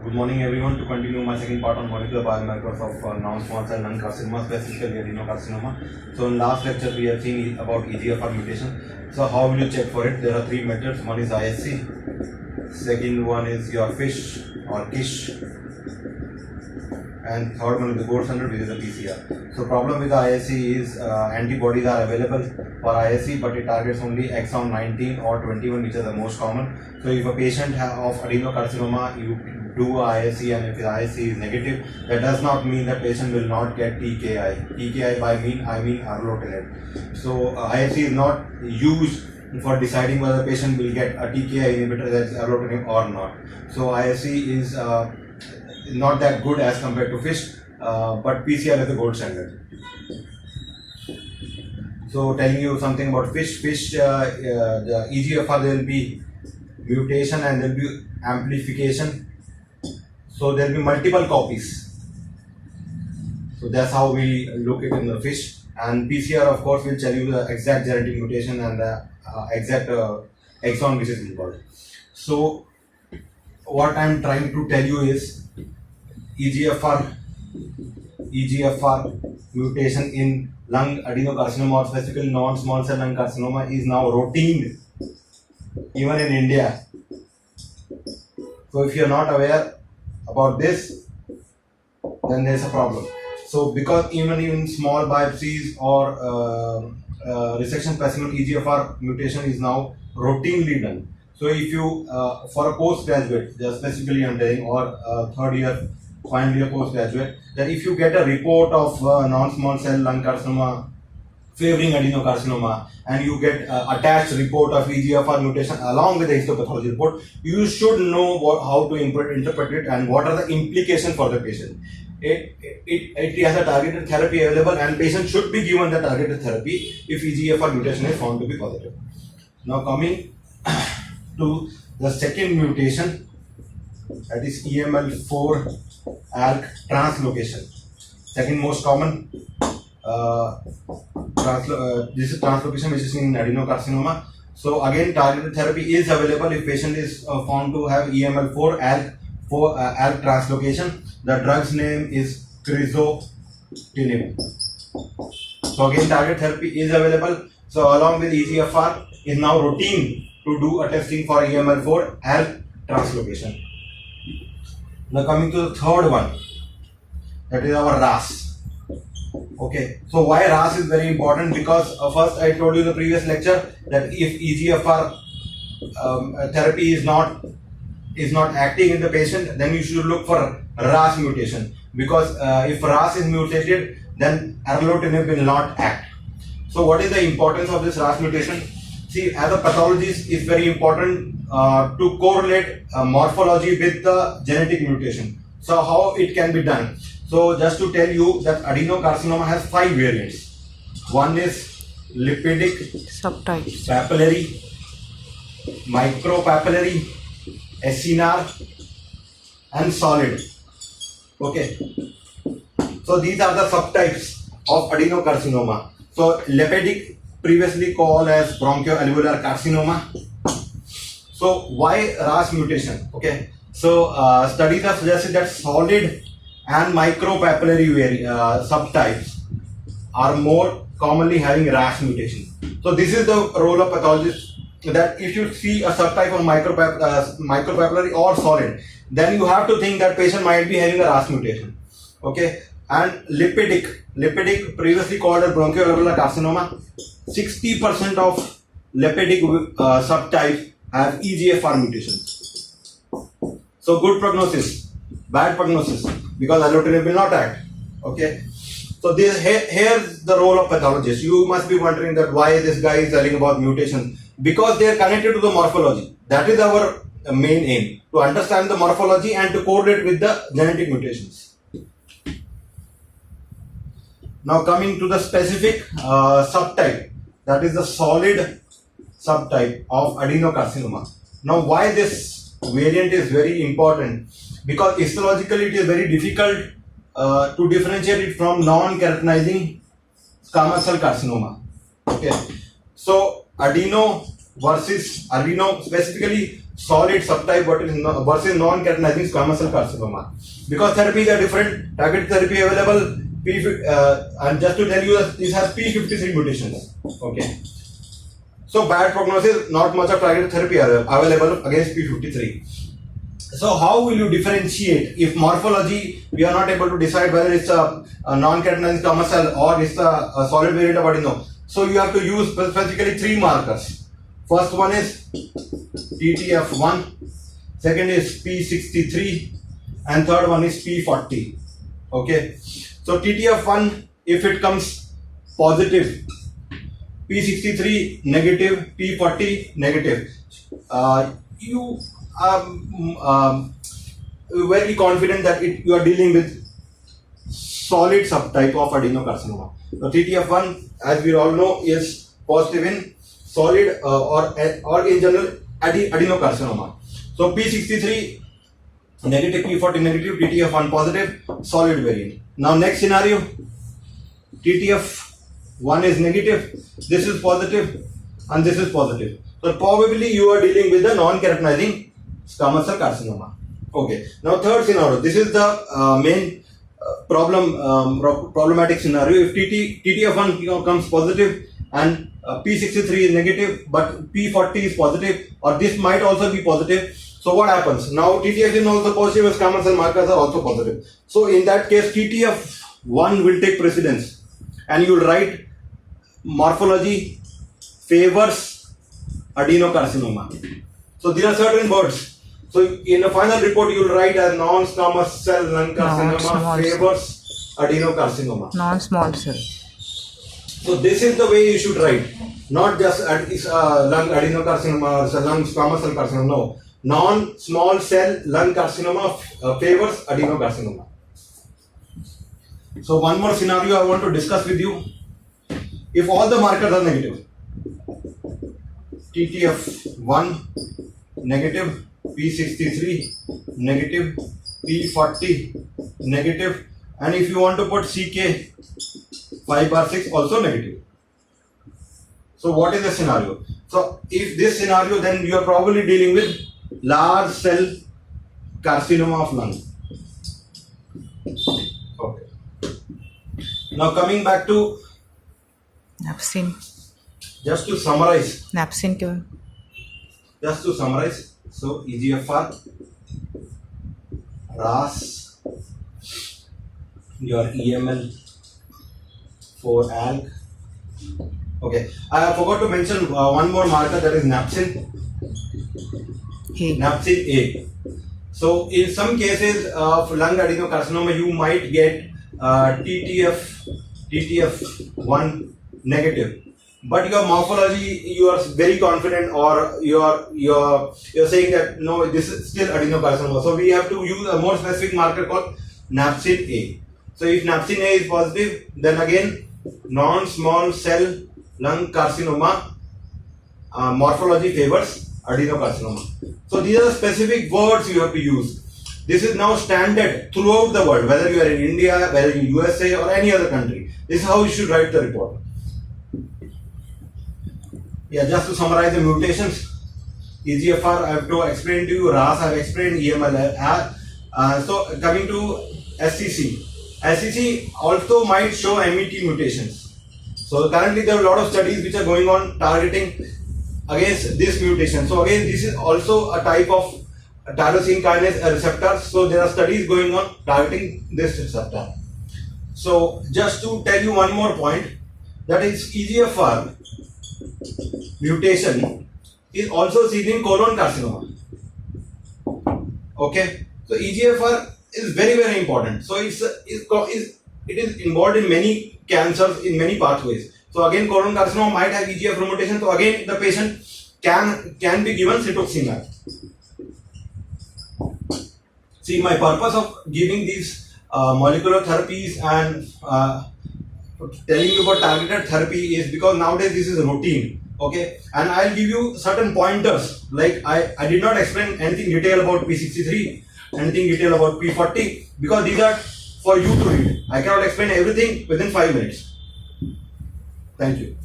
Good morning, everyone. To continue my second part on molecular biomarkers of non-small cell lung carcinoma, specifically adenocarcinoma. So in last lecture, we have seen about EGFR mutation. So how will you check for it? There are three methods. One is ISC. Second one is your FISH or KISH. And third one is the gold standard, which is the PCR. So problem with the ISC is antibodies are available for ISC, but it targets only exon 19 or 21, which are the most common. So if a patient of adenocarcinoma, you do ISC, and if the ISC is negative, that does not mean that patient will not get TKI. TKI I mean erlotinib. So ISC is not used for deciding whether the patient will get a TKI inhibitor, that is erlotinib, or not. So ISC is not that good as compared to FISH, but PCR is the gold standard. So telling you something about FISH, the EGFR, there will be mutation and there will be amplification. So there will be multiple copies. So that's how we look it in the FISH. And PCR, of course, will tell you the exact genetic mutation and the exact exon which is involved. So what I am trying to tell you is EGFR mutation in lung adenocarcinoma, or specifically non-small cell lung carcinoma, is now routine even in India. So if you are not aware about this, then there is a problem. So because even in small biopsies or resection specimen, EGFR mutation is now routinely done. So if you for a postgraduate, just specifically I'm telling, or third year, final year postgraduate, that if you get a report of non-small cell lung carcinoma favoring adenocarcinoma, and you get attached report of EGFR mutation along with the histopathology report, you should know how to interpret it and what are the implications for the patient. It has a targeted therapy available, and patient should be given the targeted therapy if EGFR mutation is found to be positive. Now coming to the second mutation, that is EML4 ALK translocation. Second most common this is translocation which is in adenocarcinoma. So again, targeted therapy is available if patient is found to have EML4 ALK translocation. The drug's name is crizotinib. So again, targeted therapy is available. So along with EGFR, is now routine to do a testing for EML4 ALK translocation. Now coming to the third one, that is our RAS. Okay, so why RAS is very important? Because first I told you in the previous lecture that if EGFR therapy is not acting in the patient, then you should look for RAS mutation, because if RAS is mutated, then erlotinib will not act. So what is the importance of this RAS mutation? See, as a pathologist, it's very important to correlate morphology with the genetic mutation. So how it can be done? So just to tell you that adenocarcinoma has 5 variants. One is lipidic, subtypes, papillary, micropapillary, acinar, and solid. Okay. So these are the subtypes of adenocarcinoma. So lipidic, previously called as bronchoalveolar carcinoma. So why RAS mutation? Okay. So studies have suggested that solid and micropapillary subtypes are more commonly having RAS mutation. So this is the role of pathologist, that if you see a subtype of micropapillary or solid, then you have to think that patient might be having a RAS mutation. Okay. And lipidic, previously called as bronchoalveolar carcinoma, 60% of lipidic subtypes have EGFR mutations. So good prognosis, bad prognosis, because erlotinib will not act. Okay. So here's the role of pathologist. You must be wondering that why this guy is telling about mutation, because they are connected to the morphology. That is our main aim, to understand the morphology and to correlate with the genetic mutations. Now coming to the specific subtype, that is the solid subtype of adenocarcinoma. Now why this variant is very important? Because histologically it is very difficult to differentiate it from non-keratinizing squamous cell carcinoma. Okay, so adeno versus adeno, specifically solid subtype versus non-keratinizing squamous cell carcinoma. Because therapies are different, targeted therapy available, and just to tell you that this has P53 mutations. Okay. So bad prognosis, not much of targeted therapy available against P53. So how will you differentiate if morphology we are not able to decide whether it's a non-keratinizing squamous cell or it's a solid variant of adeno? So you have to use specifically 3 markers. First one is TTF1, second is P63, and third one is P40. Okay. So TTF1, if it comes positive, P63 negative, P40 negative, you are very confident that you are dealing with solid subtype of adenocarcinoma. So TTF1, as we all know, is positive in solid or in general adenocarcinoma. So P63 negative, P40 negative, TTF1 positive, solid variant. Now next scenario, TTF1 is negative, this is positive, and this is positive. So probably you are dealing with the non-keratinizing squamous cell carcinoma. Okay. Now third scenario, this is the main problematic scenario. If TTF1 comes positive and P63 is negative, but P40 is positive, or this might also be positive. So what happens? Now TTF is also positive, squamous cell markers are also positive. So in that case, TTF1 will take precedence, and you will write morphology favors adenocarcinoma. So there are certain words. So in the final report, you will write as non-squamous cell lung carcinoma favors adenocarcinoma. Non-small cell. So this is the way you should write, not just lung adenocarcinoma or lung squamous cell carcinoma. No, non-small cell lung carcinoma favors adenocarcinoma. So one more scenario I want to discuss with you. If all the markers are negative, TTF1 negative, P63 negative, P40 negative, and if you want to put CK5/6 also negative. So what is the scenario? So if this scenario, then you are probably dealing with large cell carcinoma of lung. Okay. Now coming back to Napsin. just to summarize. Napsin क्यों? Just to summarize. So EGFR, RAS, your EML for ALK. Okay, I forgot to mention one more marker, that is napsin. Napsin A. So in some cases of lung adenocarcinoma, you might get TTF1 negative. But your morphology, you are very confident, or you're saying that no, this is still adenocarcinoma. So we have to use a more specific marker called napsin A. So if napsin A is positive, then again non-small cell lung carcinoma morphology favors adenocarcinoma. So these are specific words you have to use. This is now standard throughout the world, whether you are in India, whether in USA or any other country. This is how you should write the report. Yeah, just to summarize the mutations, EGFR I have to explain to you, RAS I have explained, EML. So coming to SCC. SCC also might show MET mutations. So currently there are a lot of studies which are going on targeting against this mutation. So again, this is also a type of tyrosine kinase receptor. So there are studies going on targeting this receptor. So just to tell you one more point, that is EGFR mutation is also seen in colon carcinoma. Okay, so EGFR is very, very important. So it is involved in many cancers in many pathways. So again, colon carcinoma might have EGFR mutation. So again, the patient can be given cetuximab. See, my purpose of giving these molecular therapies and telling you about targeted therapy is because nowadays this is routine. Okay, and I'll give you certain pointers. Like I did not explain anything detail about P63, anything detail about P40, because these are for you to read. I cannot explain everything within 5 minutes. Thank you.